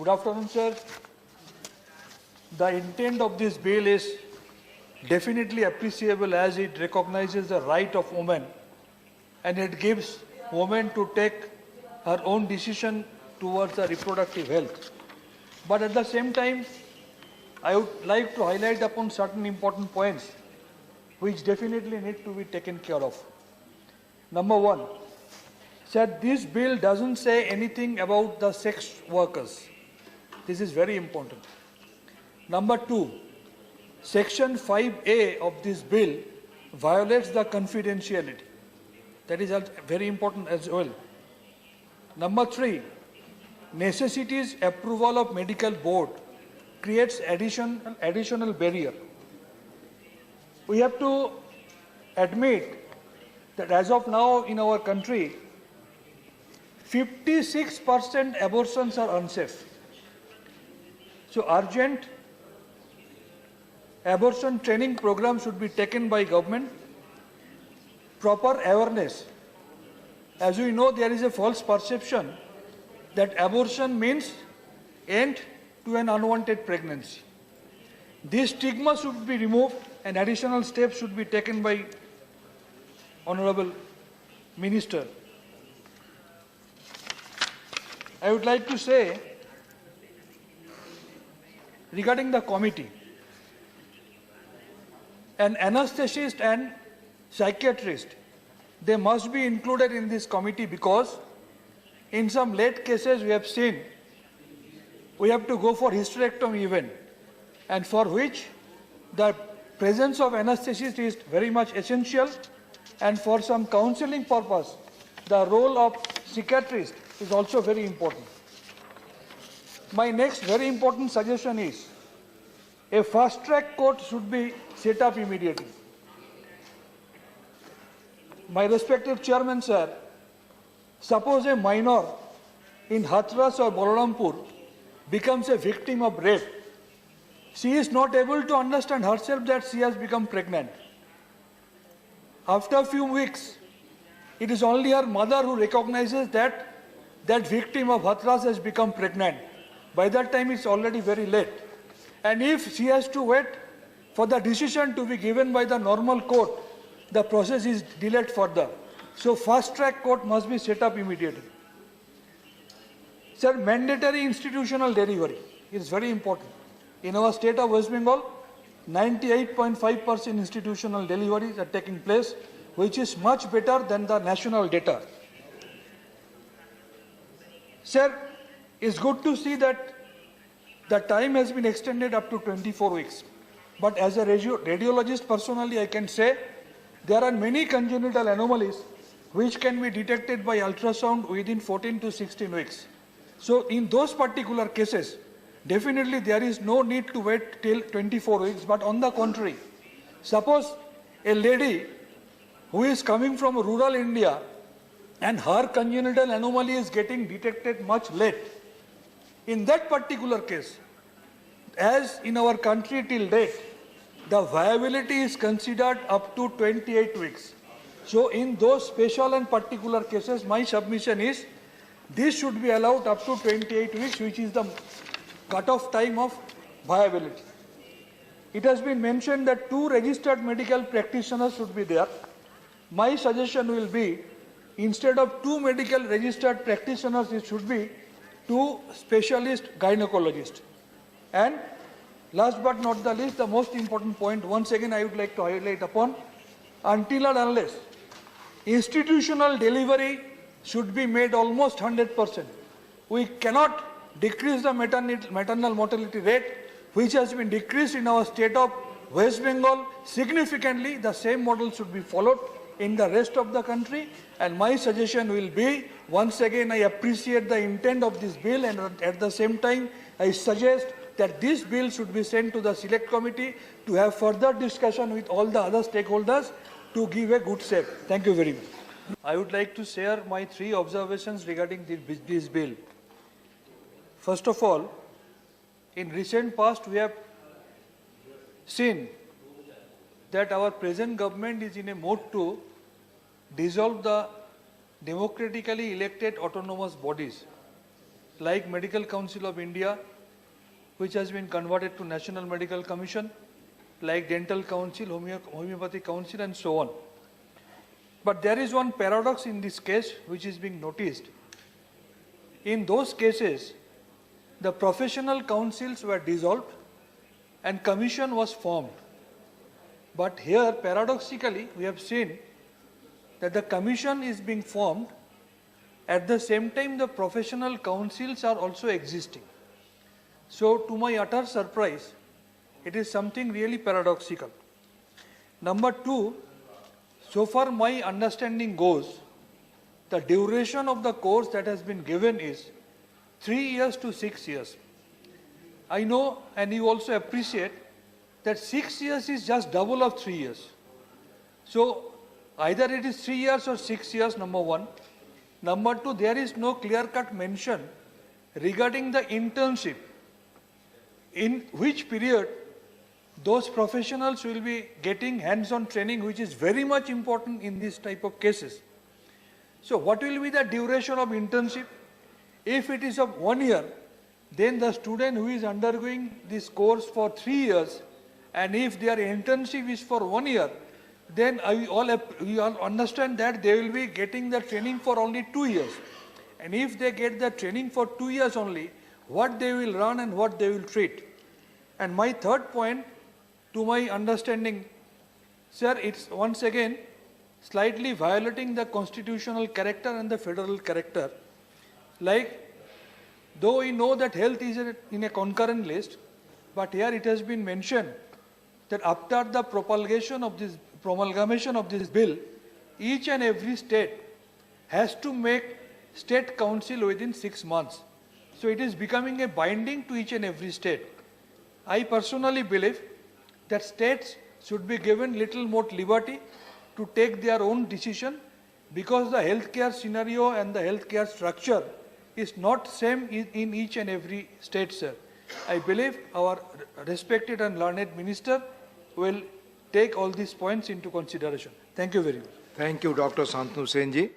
Good afternoon, sir. The intent of this bill is definitely appreciable as it recognizes the right of women and it gives women to take her own decision towards the reproductive health. But at the same time, I would like to highlight upon certain important points which definitely need to be taken care of. Number one, sir, this bill doesn't say anything about the sex workers. This is very important. Number two, Section 5A of this bill violates the confidentiality. That is very important as well. Number three, necessities approval of medical board creates additional barrier. We have to admit that as of now in our country, 56% abortions are unsafe. So urgent abortion training program should be taken by government. Proper awareness. As we know, there is a false perception that abortion means end to an unwanted pregnancy. This stigma should be removed and additional steps should be taken by Honorable Minister. I would like to say regarding the committee, an anesthetist and psychiatrist, they must be included in this committee because in some late cases we have seen we have to go for hysterectomy even, and for which the presence of anesthetist is very much essential, and for some counseling purpose the role of psychiatrist is also very important. My next very important suggestion is a fast-track court should be set up immediately. My respective chairman, sir, suppose a minor in Hathras or Balarampur becomes a victim of rape. She is not able to understand herself that she has become pregnant. After a few weeks, it is only her mother who recognizes that that victim of Hathras has become pregnant. By that time, it's already very late. And if she has to wait for the decision to be given by the normal court, the process is delayed further. So fast-track court must be set up immediately. Sir, mandatory institutional delivery is very important. In our state of West Bengal, 98.5% institutional deliveries are taking place, which is much better than the national data. Sir, it's good to see that the time has been extended up to 24 weeks. But as a radiologist personally, I can say there are many congenital anomalies which can be detected by ultrasound within 14 to 16 weeks. So in those particular cases, definitely there is no need to wait till 24 weeks, but on the contrary, suppose a lady who is coming from rural India and her congenital anomaly is getting detected much late. In that particular case, as in our country till date, the viability is considered up to 28 weeks. So in those special and particular cases, my submission is this should be allowed up to 28 weeks, which is the cut-off time of viability. It has been mentioned that 2 registered medical practitioners should be there. My suggestion will be, instead of 2 medical registered practitioners, it should be 2 specialist gynecologists. And last but not the least, the most important point, once again I would like to highlight upon, until and unless institutional delivery should be made almost 100%. We cannot decrease the maternal mortality rate, which has been decreased in our state of West Bengal significantly. The same model should be followed in the rest of the country. And my suggestion will be, once again, I appreciate the intent of this bill, and at the same time, I suggest that this bill should be sent to the Select Committee to have further discussion with all the other stakeholders to give a good shape. Thank you very much. I would like to share my 3 observations regarding this bill. First of all, in recent past, we have seen that our present government is in a mode to dissolve the democratically elected autonomous bodies. like Medical Council of India, which has been converted to National Medical Commission, like Dental Council, Homeopathy Council, and so on. But there is one paradox in this case which is being noticed. In those cases, the professional councils were dissolved and commission was formed. But here, paradoxically, we have seen that the commission is being formed, at the same time the professional councils are also existing. So, to my utter surprise, it is something really paradoxical. Number two, so far my understanding goes, the duration of the course that has been given is 3 years to 6 years. I know, and you also appreciate, that 6 years is just double of 3 years. So, either it is 3 years or 6 years, number one. Number two, there is no clear-cut mention regarding the internship, in which period those professionals will be getting hands-on training, which is very much important in this type of cases. So what will be the duration of internship? If it is of 1 year, then the student who is undergoing this course for 3 years, and if their internship is for 1 year, then we all understand that they will be getting the training for only 2 years. And if they get the training for 2 years only, what they will run and what they will treat. And my third point, to my understanding, sir, it's once again slightly violating the constitutional character and the federal character. Like, though we know that health is in a concurrent list, but here it has been mentioned that after the promulgation of this bill, each and every state has to make state council within 6 months. So it is becoming a binding to each and every state. I personally believe that states should be given little more liberty to take their own decision, because the healthcare scenario and the healthcare structure is not same in each and every state, sir. I believe our respected and learned minister will take all these points into consideration. Thank you very much. Thank you, Dr. Shantanu Sen ji.